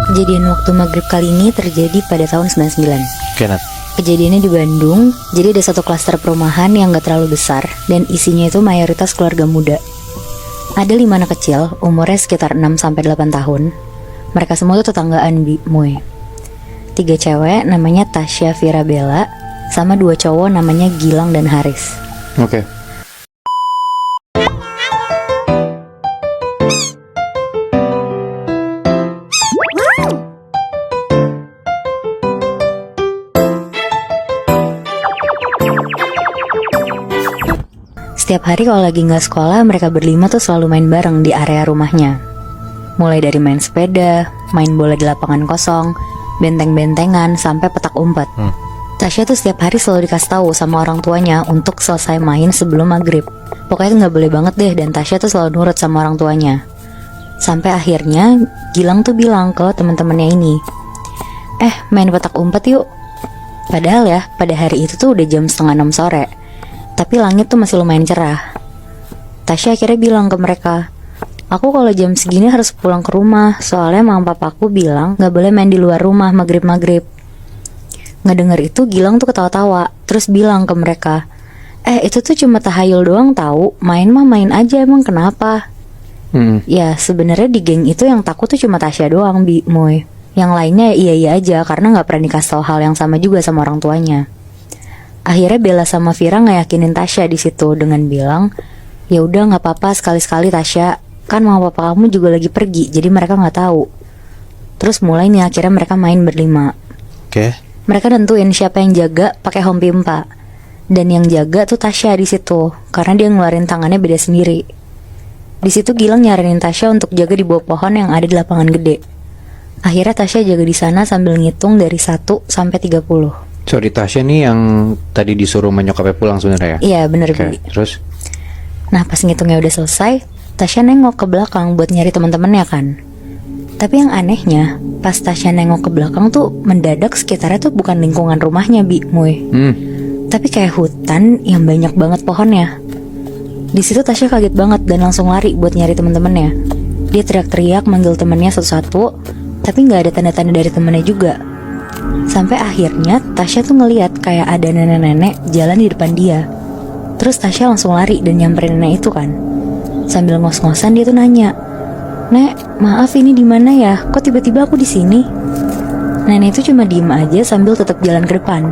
Kejadian waktu maghrib kali ini terjadi pada tahun 99. Oke, Nat. Kejadiannya di Bandung. Jadi ada satu klaster perumahan yang gak terlalu besar, dan isinya itu mayoritas keluarga muda. Ada 5 anak kecil, umurnya sekitar 6-8 tahun. Mereka semua tuh tetanggaan Moy. 3 cewek namanya Tasya Vira Bella, sama 2 cowok namanya Gilang dan Haris. Oke. Setiap hari kalau lagi nggak sekolah, mereka berlima tuh selalu main bareng di area rumahnya. Mulai dari main sepeda, main bola di lapangan kosong, benteng-bentengan, sampai petak umpet. Tasya tuh setiap hari selalu dikasih tahu sama orang tuanya untuk selesai main sebelum maghrib. Pokoknya nggak boleh banget deh, dan Tasya tuh selalu nurut sama orang tuanya. Sampai akhirnya Gilang tuh bilang ke teman-temannya ini, main petak umpet yuk. Padahal ya, pada hari itu tuh udah jam 5:30 sore. Tapi langit tuh masih lumayan cerah. Tasya akhirnya bilang ke mereka, aku kalau jam segini harus pulang ke rumah, soalnya mama papaku bilang gak boleh main di luar rumah maghrib-maghrib. Ngedenger itu Gilang tuh ketawa-tawa, terus bilang ke mereka, itu tuh cuma tahayul doang tahu, main mah main aja, emang kenapa? Ya sebenarnya di geng itu yang takut tuh cuma Tasya doang, Moy. Yang lainnya iya-iya aja, karena gak pernah dikasih tau hal yang sama juga sama orang tuanya. Akhirnya Bella sama Vira ngeyakinin Tasya di situ dengan bilang, ya udah nggak apa-apa sekali-sekali Tasya, kan mama papa kamu juga lagi pergi, jadi mereka nggak tahu. Terus mulai nih akhirnya mereka main berlima. Oke. Mereka nentuin siapa yang jaga pakai home pimpa, dan yang jaga tuh Tasya di situ, karena dia ngeluarin tangannya beda sendiri. Di situ Gilang nyaranin Tasya untuk jaga di bawah pohon yang ada di lapangan gede. Akhirnya Tasya jaga di sana sambil ngitung dari 1 sampai 30. Sorry, Tasya nih yang tadi disuruh menyokapnya pulang sebenarnya ya? Iya bener, Oke, terus? Nah pas ngitungnya udah selesai, Tasya nengok ke belakang buat nyari teman-temannya kan. Tapi yang anehnya, pas Tasya nengok ke belakang tuh mendadak sekitarnya tuh bukan lingkungan rumahnya Moy. Tapi kayak hutan yang banyak banget pohonnya. Di situ Tasya kaget banget dan langsung lari buat nyari teman-temannya. Dia teriak-teriak manggil temannya satu-satu, tapi nggak ada tanda-tanda dari temannya juga. Sampai akhirnya Tasya tuh ngeliat kayak ada nenek-nenek jalan di depan dia. Terus Tasya langsung lari dan nyamperin nenek itu kan. Sambil ngos-ngosan dia tuh nanya, "Nek, maaf ini di mana ya? Kok tiba-tiba aku di sini?" Nenek itu cuma diem aja sambil tetap jalan ke depan.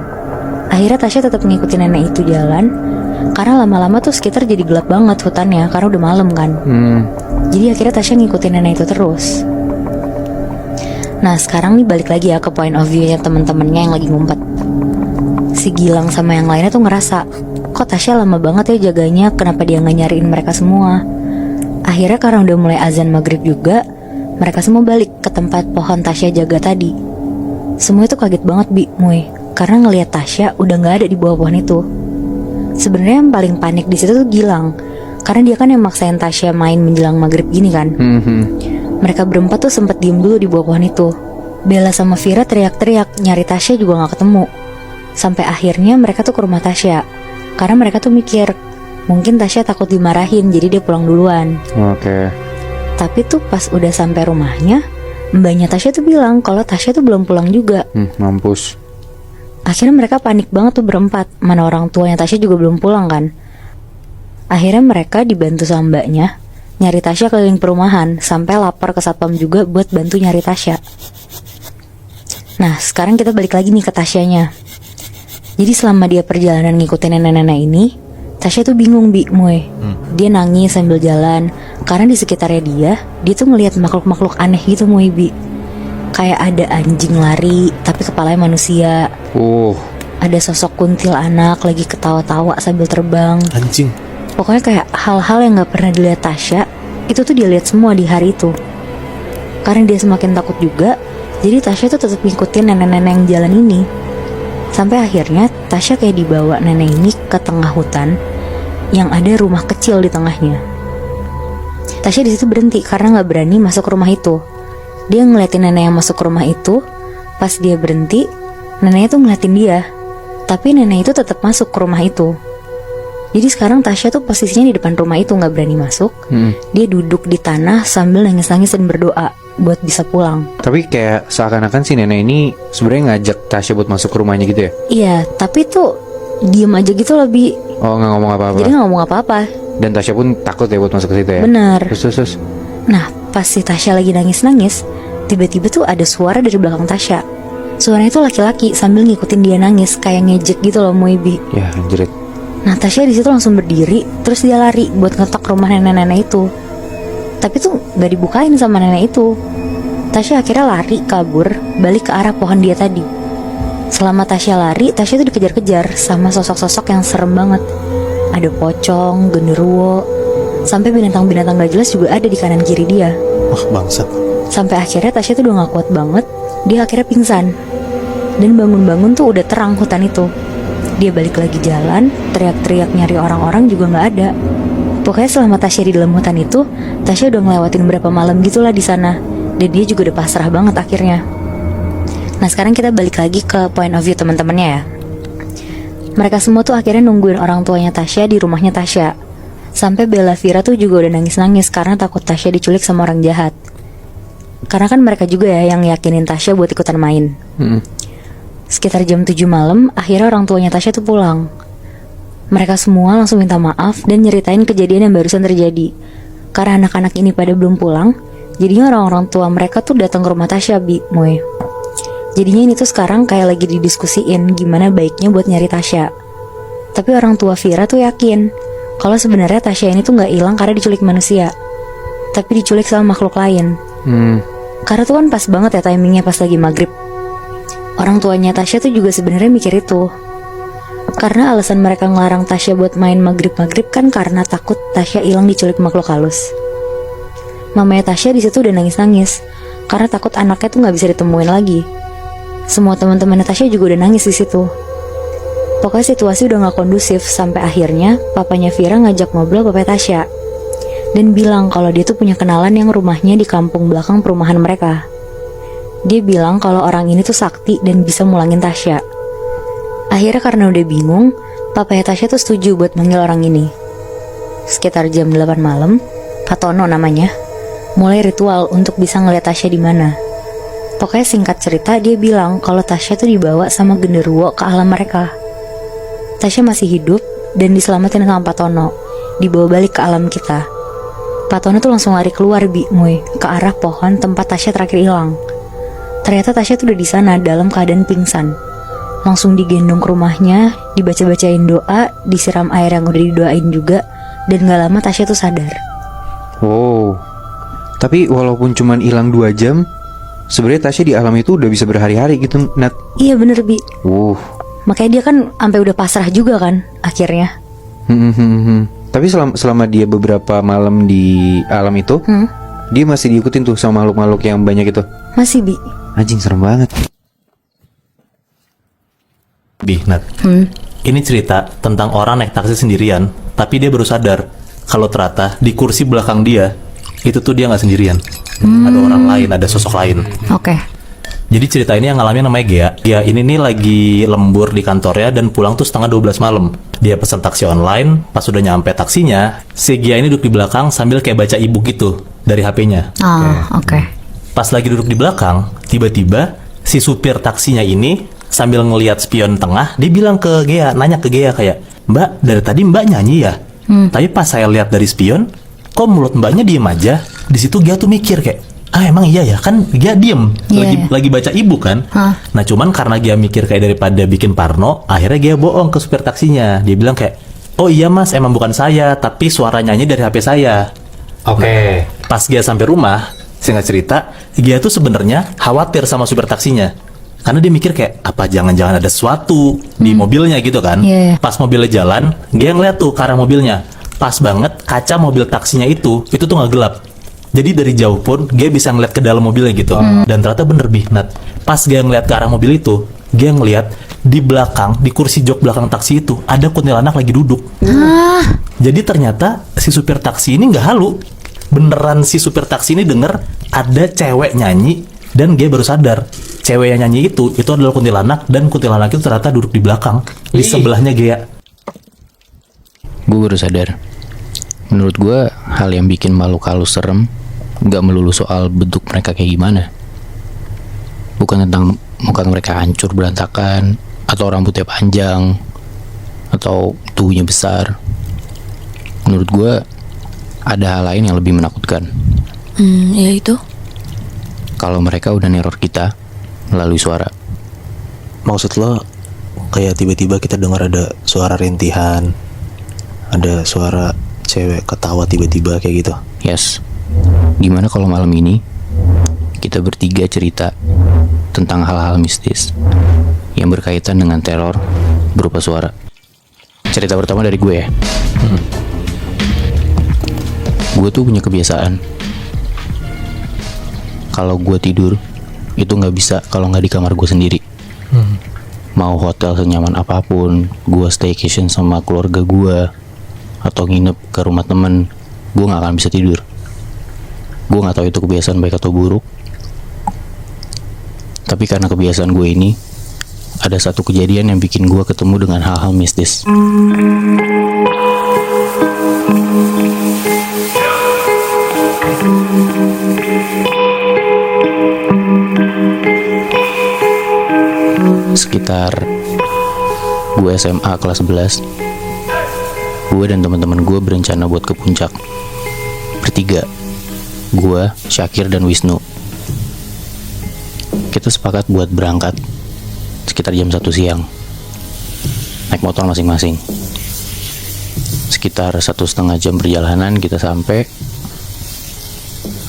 Akhirnya Tasya tetap ngikutin nenek itu jalan, karena lama-lama tuh sekitar jadi gelap banget hutannya karena udah malam kan. Jadi akhirnya Tasya ngikutin nenek itu terus. Nah sekarang nih balik lagi ya ke point of view-nya temen-temennya yang lagi ngumpet. Si Gilang sama yang lainnya tuh ngerasa, kok Tasya lama banget ya jaganya, kenapa dia gak nyariin mereka semua. Akhirnya karena udah mulai azan maghrib juga, mereka semua balik ke tempat pohon Tasya jaga tadi. Semua itu kaget banget Moy, karena ngelihat Tasya udah gak ada di bawah pohon itu. Sebenarnya yang paling panik di situ tuh Gilang, karena dia kan yang maksain Tasya main menjelang maghrib gini kan. Mereka berempat tuh sempet diem dulu di bawah pohon itu. Bella sama Vira teriak-teriak nyari Tasya juga gak ketemu. Sampai akhirnya mereka tuh ke rumah Tasya, karena mereka tuh mikir mungkin Tasya takut dimarahin, jadi dia pulang duluan. Oke. Tapi tuh pas udah sampai rumahnya, mbaknya Tasya tuh bilang kalau Tasya tuh belum pulang juga. Mampus. Akhirnya mereka panik banget tuh berempat, mana orang tuanya Tasya juga belum pulang kan. Akhirnya mereka dibantu sama mbaknya nyari Tasya keliling perumahan, sampai lapor ke satpam juga buat bantu nyari Tasya. Nah sekarang kita balik lagi nih ke Tasyanya. Jadi selama dia perjalanan ngikutin nenek-nenek ini, Tasya tuh bingung Moy. Dia nangis sambil jalan, karena di sekitarnya dia tuh ngelihat makhluk-makhluk aneh gitu Moy. Kayak ada anjing lari tapi kepalanya manusia. Ada sosok kuntilanak lagi ketawa-tawa sambil terbang. Anjing. Pokoknya kayak hal-hal yang gak pernah dilihat Tasya, itu tuh dia lihat semua di hari itu. Karena dia semakin takut juga, jadi Tasya tuh tetap ngikutin nenek-nenek yang jalan ini. Sampai akhirnya Tasya kayak dibawa nenek ini ke tengah hutan yang ada rumah kecil di tengahnya. Tasya di situ berhenti karena gak berani masuk ke rumah itu. Dia ngeliatin nenek yang masuk ke rumah itu. Pas dia berhenti, neneknya tuh ngeliatin dia, tapi nenek itu tetap masuk ke rumah itu. Jadi sekarang Tasya tuh posisinya di depan rumah itu, gak berani masuk. Dia duduk di tanah sambil nangis-nangis dan berdoa. buat bisa pulang. Tapi kayak seakan-akan si nenek ini sebenarnya ngajak Tasya buat masuk ke rumahnya gitu ya? Iya, tapi tuh diem aja gitu lebih. Oh, nggak ngomong apa-apa. Jadi nggak ngomong apa-apa. Dan Tasya pun takut ya buat masuk ke situ ya? Bener. Terus. Nah, pas si Tasya lagi nangis-nangis, tiba-tiba tuh ada suara dari belakang Tasya. Suaranya tuh laki-laki sambil ngikutin dia nangis, kayak ngejek gitu loh Moebi. Ya, anjrit. Nah, Tasya di situ langsung berdiri, terus dia lari buat ngetok rumah nenek-nenek itu. Tapi tuh gak dibukain sama nenek itu. Tasya akhirnya lari kabur, balik ke arah pohon dia tadi. Selama Tasya lari, Tasya tuh dikejar-kejar sama sosok-sosok yang serem banget. Ada pocong, genderuwo, sampai binatang-binatang gak jelas juga ada di kanan kiri dia. Wah, bangsat. Sampai akhirnya Tasya tuh udah gak kuat banget, dia akhirnya pingsan. Dan bangun-bangun tuh udah terang hutan itu. Dia balik lagi jalan, teriak-teriak nyari orang-orang juga gak ada. Pokoknya selama Tasya di dalam hutan itu, Tasya udah ngelewatin berapa malam gitulah di sana. Dan dia juga udah pasrah banget akhirnya. Nah, sekarang kita balik lagi ke point of view teman-temannya ya. Mereka semua tuh akhirnya nungguin orang tuanya Tasya di rumahnya Tasya. Sampai Bella Vira tuh juga udah nangis-nangis karena takut Tasya diculik sama orang jahat. Karena kan mereka juga ya yang yakinin Tasya buat ikutan main. Sekitar jam 7 malam, akhirnya orang tuanya Tasya tuh pulang. Mereka semua langsung minta maaf dan nyeritain kejadian yang barusan terjadi. Karena anak-anak ini pada belum pulang, jadinya orang-orang tua mereka tuh datang ke rumah Tasya, Moe. Jadinya ini tuh sekarang kayak lagi didiskusiin gimana baiknya buat nyari Tasya. Tapi orang tua Vira tuh yakin kalau sebenarnya Tasya ini tuh gak hilang karena diculik manusia, tapi diculik sama makhluk lain. Karena tuh kan pas banget ya timingnya pas lagi maghrib. Orang tuanya Tasya tuh juga sebenarnya mikir itu. Karena alasan mereka ngelarang Tasya buat main maghrib-maghrib kan karena takut Tasya hilang diculik makhluk halus. Mamanya Tasya di situ udah nangis-nangis karena takut anaknya tuh nggak bisa ditemuin lagi. Semua teman-teman Tasya juga udah nangis di situ. Pokoknya situasi udah nggak kondusif sampai akhirnya papanya Vira ngajak ngobrol papanya Tasya dan bilang kalau dia tuh punya kenalan yang rumahnya di kampung belakang perumahan mereka. Dia bilang kalau orang ini tuh sakti dan bisa mulangin Tasya. Akhirnya karena udah bingung, papanya Tasya tuh setuju buat manggil orang ini. Sekitar jam 8 malam, Pak Tono namanya, mulai ritual untuk bisa ngeliat Tasya di mana. Pokoknya singkat cerita dia bilang kalau Tasya tuh dibawa sama genderuwo ke alam mereka. Tasya masih hidup dan diselamatin sama Pak Tono, dibawa balik ke alam kita. Pak Tono tuh langsung lari keluar Moe, ke arah pohon tempat Tasya terakhir hilang. Ternyata Tasya tuh udah di sana dalam keadaan pingsan. Langsung digendong ke rumahnya, dibaca-bacain doa, disiram air yang udah didoain juga, dan gak lama Tasya tuh sadar. Wow. Tapi walaupun cuman hilang 2 jam, sebenarnya Tasya di alam itu udah bisa berhari-hari gitu, Nat. Iya bener, Bi. Makanya dia kan sampai udah pasrah juga kan akhirnya. Tapi selama dia beberapa malam di alam itu, dia masih diikutin tuh sama makhluk-makhluk yang banyak itu. Masih, Bi. Anjing, serem banget. Nat. Ini cerita tentang orang naik taksi sendirian, tapi dia baru sadar kalau ternyata di kursi belakang dia itu tuh dia nggak sendirian. Ada orang lain, ada sosok lain. Oke. Jadi cerita ini yang ngalamin namanya Gea. Ya ini nih lagi lembur di kantornya dan pulang tuh setengah 12 malam. Dia pesan taksi online, pas udah nyampe taksinya, si Gea ini duduk di belakang sambil kayak baca e-book gitu dari HP-nya. Oke. Pas lagi duduk di belakang, tiba-tiba si supir taksinya ini sambil ngelihat spion tengah, dia bilang ke Gea, nanya ke Gea kayak, "Mbak, dari tadi Mbak nyanyi ya? Tapi pas saya lihat dari spion, kok mulut Mbaknya diem aja?" Di situ Gea tuh mikir kayak, emang iya ya, kan Gea diem, lagi baca e-book kan. Nah cuman karena Gea mikir kayak daripada bikin parno, akhirnya Gea bohong ke supir taksinya. Dia bilang kayak, "Oh iya mas, emang bukan saya, tapi suara nyanyi dari HP saya." Nah, pas Gea sampai rumah, singkat cerita, Gea tuh sebenarnya khawatir sama supir taksinya. Karena dia mikir kayak, apa jangan-jangan ada sesuatu di mobilnya gitu kan. Pas mobilnya jalan, dia ngeliat tuh ke arah mobilnya. Pas banget kaca mobil taksinya itu tuh nggak gelap. Jadi dari jauh pun dia bisa ngeliat ke dalam mobilnya gitu. Dan ternyata bener Nat. Pas dia ngeliat ke arah mobil itu, dia ngeliat di belakang, di kursi jok belakang taksi itu ada kuntilanak lagi duduk. Jadi ternyata si supir taksi ini nggak halu. Beneran si supir taksi ini denger ada cewek nyanyi. Dan dia baru sadar cewek yang nyanyi itu adalah kuntilanak, dan kuntilanak itu ternyata duduk di belakang di sebelahnya Gea. Gue baru sadar. Menurut gue hal yang bikin makhluk halus serem nggak melulu soal bentuk mereka kayak gimana. Bukan tentang muka mereka hancur berantakan, atau rambutnya panjang, atau tubuhnya besar. Menurut gue ada hal lain yang lebih menakutkan. Yaitu? Kalau mereka udah neror kita melalui suara. Maksud lo kayak tiba-tiba kita dengar ada suara rintihan, ada suara cewek ketawa tiba-tiba kayak gitu? Yes. Gimana kalau malam ini kita bertiga cerita tentang hal-hal mistis yang berkaitan dengan teror berupa suara. Cerita pertama dari gue ya. Gue tuh punya kebiasaan, kalau gue tidur itu nggak bisa kalau nggak di kamar gue sendiri. Mau hotel senyaman apapun, gue staycation sama keluarga gue, atau nginep ke rumah temen, gue nggak akan bisa tidur. Gue nggak tahu itu kebiasaan baik atau buruk, tapi karena kebiasaan gue ini, ada satu kejadian yang bikin gue ketemu dengan hal-hal mistis. Sekitar gue SMA kelas 11, gue dan teman-teman gue berencana buat ke puncak. Bertiga, gue, Syakir, dan Wisnu. Kita sepakat buat berangkat sekitar jam 1 siang, naik motor masing-masing. Sekitar 1,5 jam perjalanan kita sampai.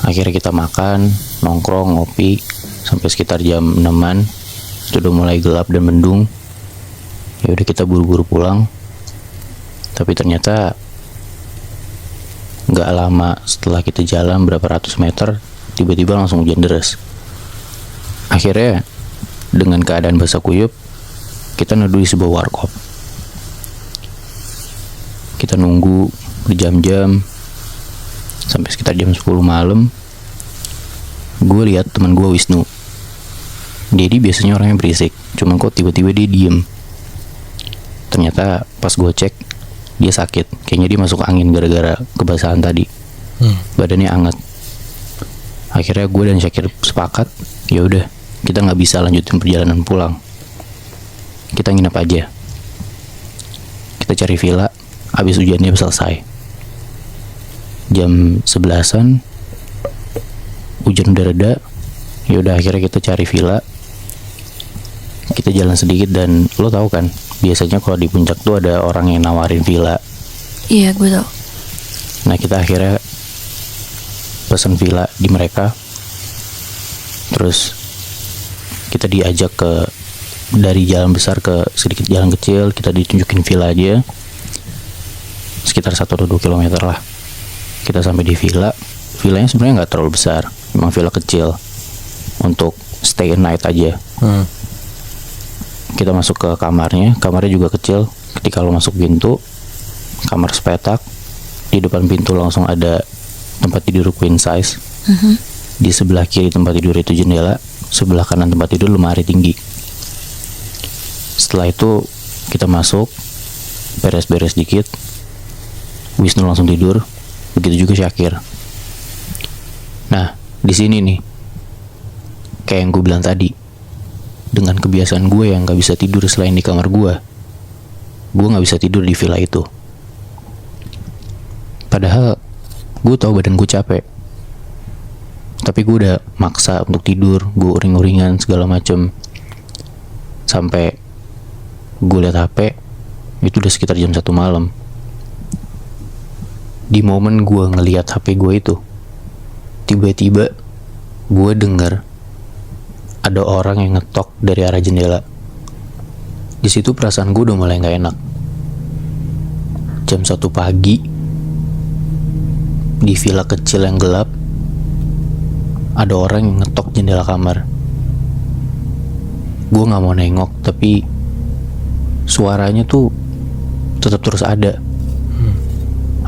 Akhirnya kita makan, nongkrong, ngopi sampai sekitar jam 6-an. Itu udah mulai gelap dan mendung. Ya udah kita buru-buru pulang. Tapi ternyata nggak lama setelah kita jalan berapa ratus meter, tiba-tiba langsung hujan deras. Akhirnya dengan keadaan basah kuyup, kita neduh di sebuah warkop. Kita nunggu berjam-jam sampai sekitar jam 10 malam. Gue lihat teman gue Wisnu. Dia biasanya orangnya berisik, cuman kok tiba-tiba dia diem. Ternyata pas gue cek, dia sakit. Kayaknya dia masuk angin gara-gara kebasahan tadi. Badannya anget. Akhirnya gue dan Syakir sepakat, ya udah, kita nggak bisa lanjutin perjalanan pulang. Kita nginep aja. Kita cari villa, habis hujannya selesai. Jam 11-an, hujan udah reda. Ya udah, akhirnya kita cari villa. Kita jalan sedikit dan lo tahu kan, biasanya kalau di puncak tuh ada orang yang nawarin villa. Iya, gue tau. Nah, kita akhirnya pesan villa di mereka. Terus kita diajak dari jalan besar ke sedikit jalan kecil. Kita ditunjukin villa aja, sekitar 1 atau 2 kilometer lah. Kita sampai di villa. Villanya sebenarnya nggak terlalu besar, memang villa kecil untuk stay a night aja. Kita masuk ke kamarnya juga kecil. Ketika lo masuk pintu, kamar sepetak. Di depan pintu langsung ada tempat tidur queen size. Di sebelah kiri tempat tidur itu jendela, sebelah kanan tempat tidur lemari tinggi. Setelah itu kita masuk, beres-beres dikit, Wisnu langsung tidur, begitu juga Syakir. Nah, di sini nih, kayak yang gue bilang tadi, dengan kebiasaan gue yang gak bisa tidur selain di kamar gue gak bisa tidur di villa itu. Padahal gue tahu badan gue capek, tapi gue udah maksa untuk tidur. Gue uring-uringan segala macem. Sampai gue liat HP, itu udah sekitar jam 1 malam. Di momen gue ngeliat HP gue itu, tiba-tiba gue dengar ada orang yang ngetok dari arah jendela. Di situ perasaan gue udah mulai nggak enak. Jam 1 pagi di villa kecil yang gelap, ada orang yang ngetok jendela kamar. Gue nggak mau nengok, tapi suaranya tuh tetap terus ada.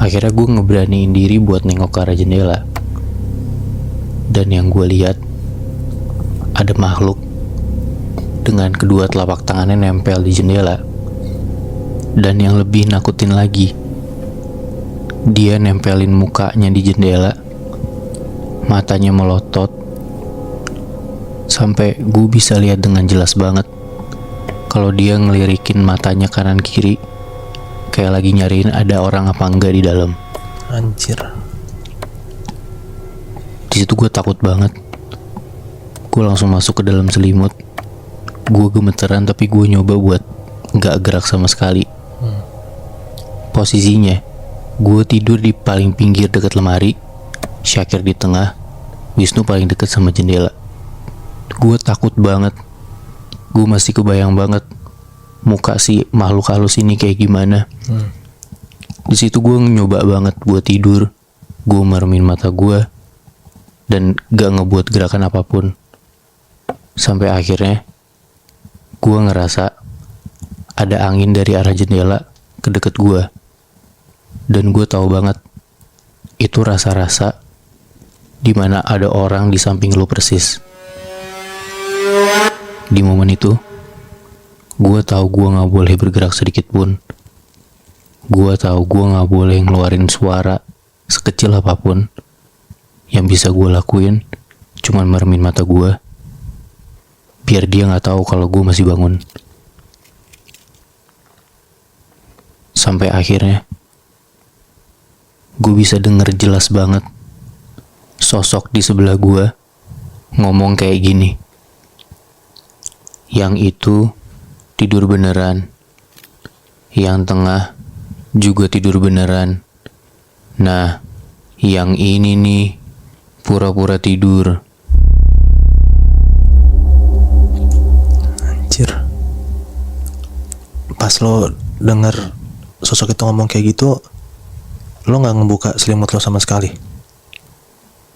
Akhirnya gue ngeberaniin diri buat nengok ke arah jendela. Dan yang gue lihat, ada makhluk dengan kedua telapak tangannya nempel di jendela. Dan yang lebih nakutin lagi, dia nempelin mukanya di jendela, Matanya melotot sampai gue bisa lihat dengan jelas banget kalau dia ngelirikin matanya kanan kiri, kayak lagi nyariin ada orang apa enggak di dalam. Anjir. Di situ gue takut banget. Gue langsung masuk ke dalam selimut. Gue gemeteran tapi gue nyoba buat nggak gerak sama sekali. Posisinya, gue tidur di paling pinggir dekat lemari, Syakir di tengah, Wisnu paling dekat sama jendela. Gue takut banget. Gue masih kebayang banget muka si makhluk halus ini kayak gimana. Di situ gue nyoba banget buat tidur. Gue meremin mata gue dan gak ngebuat gerakan apapun. Sampai akhirnya gue ngerasa ada angin dari arah jendela ke deket gue. Dan gue tahu banget itu rasa-rasa dimana ada orang di samping lo persis. Di momen itu, gue tahu gue gak boleh bergerak sedikit pun. Gue tahu gue gak boleh ngeluarin suara sekecil apapun. Yang bisa gue lakuin cuman meremin mata gue, biar dia gak tahu kalau gue masih bangun. Sampai akhirnya, gue bisa denger jelas banget sosok di sebelah gue ngomong kayak gini. Yang itu tidur beneran. Yang tengah juga tidur beneran. Nah, yang ini nih pura-pura tidur. Anjir. Pas lo denger sosok itu ngomong kayak gitu, lo gak ngebuka selimut lo sama sekali?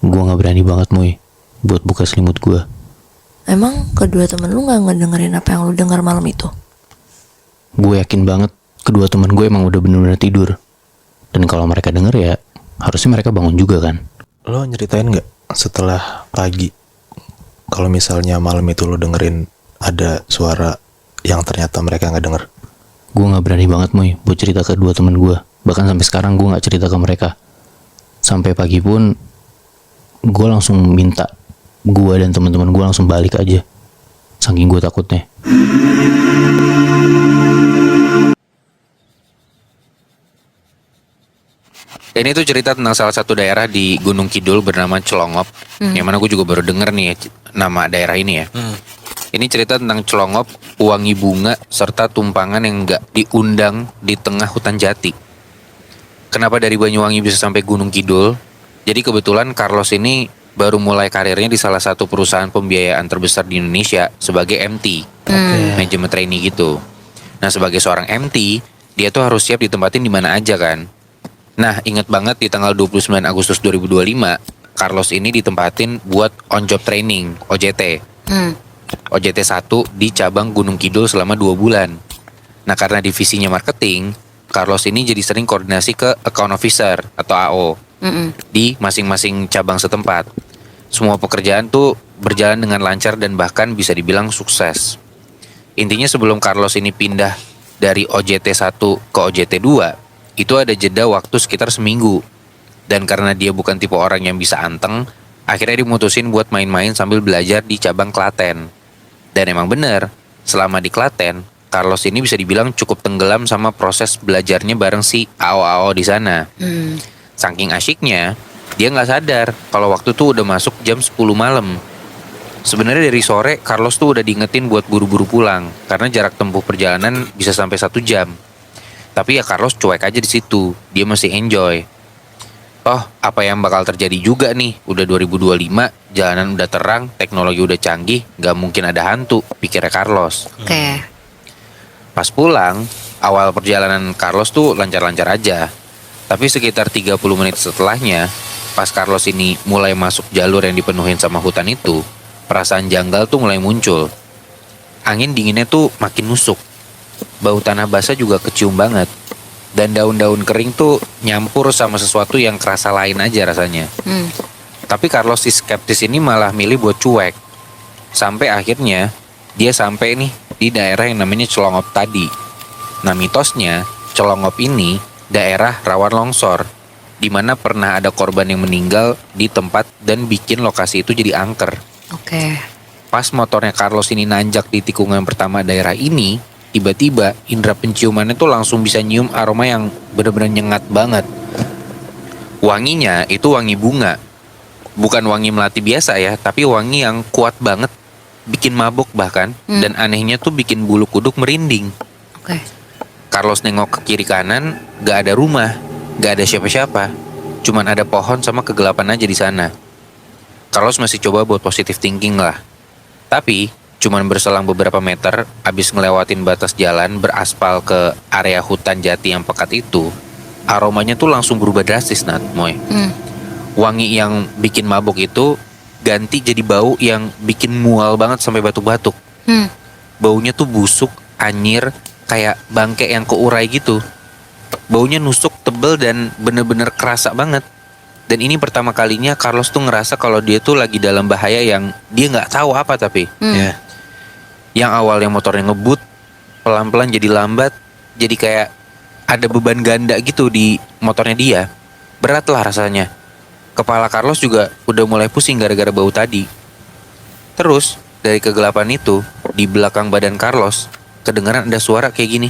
Gue gak berani banget Moy buat buka selimut gue. Emang kedua temen lu gak ngedengerin apa yang lu dengar malam itu? Gue yakin banget kedua teman gue emang udah bener-bener tidur. Dan kalau mereka denger ya harusnya mereka bangun juga kan. Lo nyeritain gak setelah pagi kalau misalnya malam itu lo dengerin ada suara yang ternyata mereka gak denger? Gue gak berani banget Moy buat cerita ke kedua teman gue. Bahkan sampai sekarang gue gak cerita ke mereka. Sampai pagi pun gue langsung minta gue dan teman-teman gue langsung balik aja, saking gue takutnya. Ini tuh cerita tentang salah satu daerah di Gunung Kidul bernama Celongop. Yang mana gue juga baru denger nih nama daerah ini ya. Ini cerita tentang Celongop, wangi bunga, serta tumpangan yang gak diundang di tengah hutan jati. Kenapa dari Banyuwangi bisa sampai Gunung Kidul? Jadi kebetulan Carlos ini baru mulai karirnya di salah satu perusahaan pembiayaan terbesar di Indonesia sebagai MT, manajemen trainee gitu. Nah, sebagai seorang MT, dia tuh harus siap ditempatin di mana aja kan. Nah, inget banget di tanggal 29 Agustus 2025, Carlos ini ditempatin buat on job training, OJT. OJT 1 di cabang Gunung Kidul selama 2 bulan. Nah, karena divisinya marketing, Carlos ini jadi sering koordinasi ke account officer atau AO di masing-masing cabang setempat. Semua pekerjaan tuh berjalan dengan lancar dan bahkan bisa dibilang sukses. Intinya sebelum Carlos ini pindah dari OJT 1 ke OJT 2, itu ada jeda waktu sekitar seminggu. Dan karena dia bukan tipe orang yang bisa anteng, akhirnya dimutusin buat main-main sambil belajar di cabang Klaten. Dan emang bener, selama di Klaten, Carlos ini bisa dibilang cukup tenggelam sama proses belajarnya bareng si AO-AO di sana. Saking asyiknya, dia nggak sadar kalau waktu tuh udah masuk jam 10 malam. Sebenarnya dari sore, Carlos tuh udah diingetin buat buru-buru pulang karena jarak tempuh perjalanan bisa sampai 1 jam. Tapi ya Carlos cuek aja di situ, dia masih enjoy. Oh, apa yang bakal terjadi juga nih? Udah 2025, jalanan udah terang, teknologi udah canggih, nggak mungkin ada hantu, pikirnya Carlos. Oke. Pas pulang, awal perjalanan Carlos tuh lancar-lancar aja. Tapi sekitar 30 menit setelahnya, pas Carlos ini mulai masuk jalur yang dipenuhin sama hutan itu, perasaan janggal tuh mulai muncul. Angin dinginnya tuh makin nusuk. Bau tanah basah juga kecium banget. Dan daun-daun kering tuh nyampur sama sesuatu yang kerasa lain aja rasanya. Tapi Carlos si skeptis ini malah milih buat cuek. Sampai akhirnya, dia sampai nih di daerah yang namanya Celongop tadi. Nah mitosnya, Celongop ini daerah rawan longsor. dimana pernah ada korban yang meninggal di tempat dan bikin lokasi itu jadi angker. Oke. Pas motornya Carlos ini nanjak di tikungan pertama daerah ini, tiba-tiba indera penciumannya tuh langsung bisa nyium aroma yang benar-benar nyengat banget. Wanginya itu wangi bunga. Bukan wangi melati biasa ya, tapi wangi yang kuat banget, bikin mabuk bahkan, dan anehnya tuh bikin bulu kuduk merinding. Oke. Carlos nengok ke kiri kanan, gak ada rumah, gak ada siapa-siapa, cuman ada pohon sama kegelapan aja di sana. Carlos masih coba buat positive thinking lah. Tapi cuman berselang beberapa meter abis ngelewatin batas jalan beraspal ke area hutan jati yang pekat itu, aromanya tuh langsung berubah drastis, Nat, Moy. Wangi yang bikin mabuk itu ganti jadi bau yang bikin mual banget sampai batuk-batuk. Baunya tuh busuk, anyir, kayak bangke yang keurai gitu. Baunya nusuk, tebel, dan bener-bener kerasa banget. Dan ini pertama kalinya Carlos tuh ngerasa kalau dia tuh lagi dalam bahaya yang dia nggak tahu apa tapi. Ya. Yang awalnya motornya ngebut, pelan-pelan jadi lambat, jadi kayak ada beban ganda gitu di motornya dia. Berat lah rasanya. Kepala Carlos juga udah mulai pusing gara-gara bau tadi. Terus dari kegelapan itu, di belakang badan Carlos kedengaran ada suara kayak gini.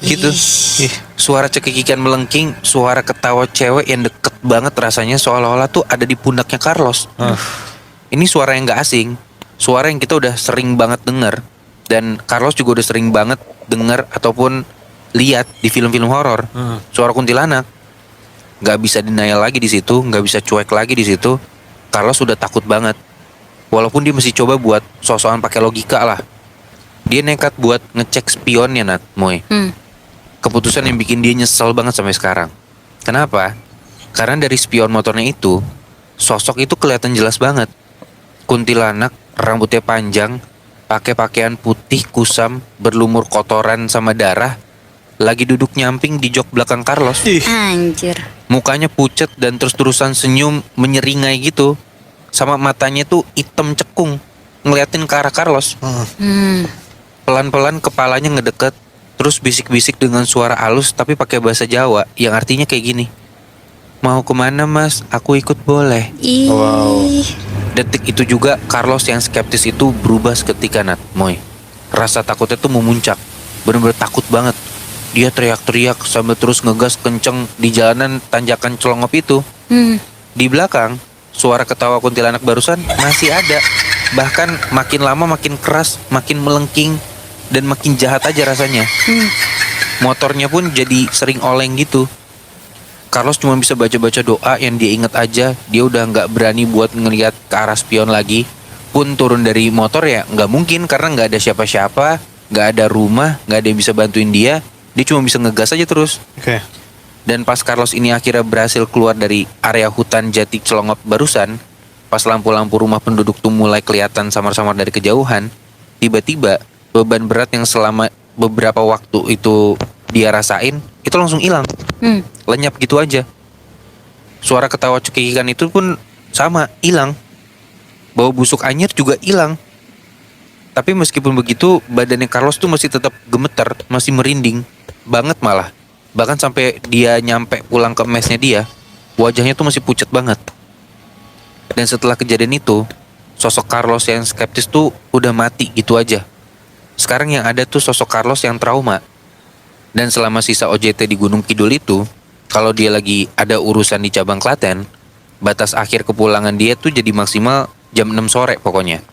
Gitu. Suara cekikikan melengking, suara ketawa cewek yang deket banget rasanya, seolah-olah tuh ada di pundaknya Carlos. Ini suara yang gak asing, suara yang kita udah sering banget denger, dan Carlos juga udah sering banget denger ataupun lihat di film-film horor. Suara kuntilanak. Gak bisa denial lagi di situ, gak bisa cuek lagi di situ. Carlos sudah takut banget. Walaupun dia mesti coba buat sosokan pakai logika lah. Dia nekat buat ngecek spionnya, Nat, Moy. Keputusan yang bikin dia nyesel banget sampai sekarang. Kenapa? Karena dari spion motornya itu, sosok itu kelihatan jelas banget. Kuntilanak, rambutnya panjang, pakai pakaian putih kusam, berlumur kotoran sama darah, lagi duduk nyamping di jok belakang Carlos. Anjir. Mukanya pucet dan terus-terusan senyum menyeringai gitu. Sama matanya tuh hitam cekung, ngeliatin ke arah Carlos. Pelan-pelan kepalanya ngedeket, terus bisik-bisik dengan suara halus tapi pakai bahasa Jawa yang artinya kayak gini. Mau kemana, Mas? Aku ikut boleh. Ih. Detik itu juga Carlos yang skeptis itu berubah seketika, Nat, Moy. Rasa takutnya tuh memuncak, bener-bener takut banget. Dia teriak-teriak sambil terus ngegas kenceng di jalanan tanjakan Celongop itu. Di belakang, suara ketawa kuntilanak barusan masih ada. Bahkan makin lama makin keras, makin melengking, dan makin jahat aja rasanya. Motornya pun jadi sering oleng gitu. Carlos cuma bisa baca-baca doa yang dia inget aja. Dia udah nggak berani buat ngelihat ke arah spion lagi. Pun turun dari motor ya nggak mungkin karena nggak ada siapa-siapa, nggak ada rumah, nggak ada yang bisa bantuin dia. Dia cuma bisa ngegas aja terus. Dan pas Carlos ini akhirnya berhasil keluar dari area hutan jati Celongop barusan, pas lampu-lampu rumah penduduk tuh mulai kelihatan samar-samar dari kejauhan, tiba-tiba beban berat yang selama beberapa waktu itu dia rasain, itu langsung hilang. Lenyap gitu aja. Suara ketawa cekikikan itu pun sama, hilang. Bau busuk anyir juga hilang. Tapi meskipun begitu, badannya Carlos tuh masih tetap gemeter, masih merinding banget malah. Bahkan sampai dia nyampe pulang ke mesnya dia, wajahnya tuh masih pucat banget. Dan setelah kejadian itu, sosok Carlos yang skeptis tuh udah mati gitu aja. Sekarang yang ada tuh sosok Carlos yang trauma. Dan selama sisa OJT di Gunung Kidul itu, kalau dia lagi ada urusan di cabang Klaten, batas akhir kepulangan dia tuh jadi maksimal jam 6 sore pokoknya.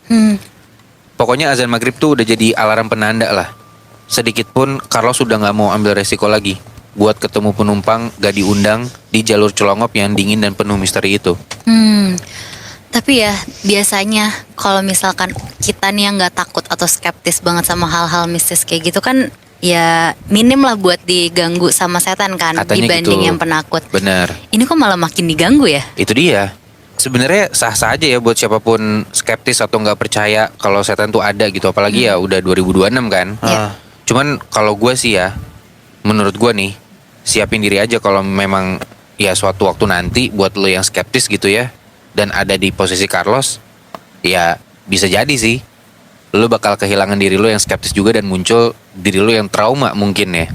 Pokoknya azan maghrib tuh udah jadi alarm penanda lah. Sedikit pun Carlos udah gak mau ambil resiko lagi buat ketemu penumpang gak diundang di jalur Celongop yang dingin dan penuh misteri itu. Tapi ya biasanya kalau misalkan kita nih yang nggak takut atau skeptis banget sama hal-hal mistis kayak gitu kan, ya minim lah buat diganggu sama setan kan. Katanya dibanding gitu. yang penakut. Bener. Ini kok malah makin diganggu ya? Itu dia. Sebenarnya sah-sah aja ya buat siapapun skeptis atau nggak percaya kalau setan tuh ada gitu. Apalagi ya udah 2026 kan. Iya. Cuman kalau gue sih ya, menurut gue nih, siapin diri aja kalau memang ya suatu waktu nanti buat lo yang skeptis gitu ya, dan ada di posisi Carlos, ya bisa jadi sih lo bakal kehilangan diri lo yang skeptis juga dan muncul diri lo yang trauma mungkin ya.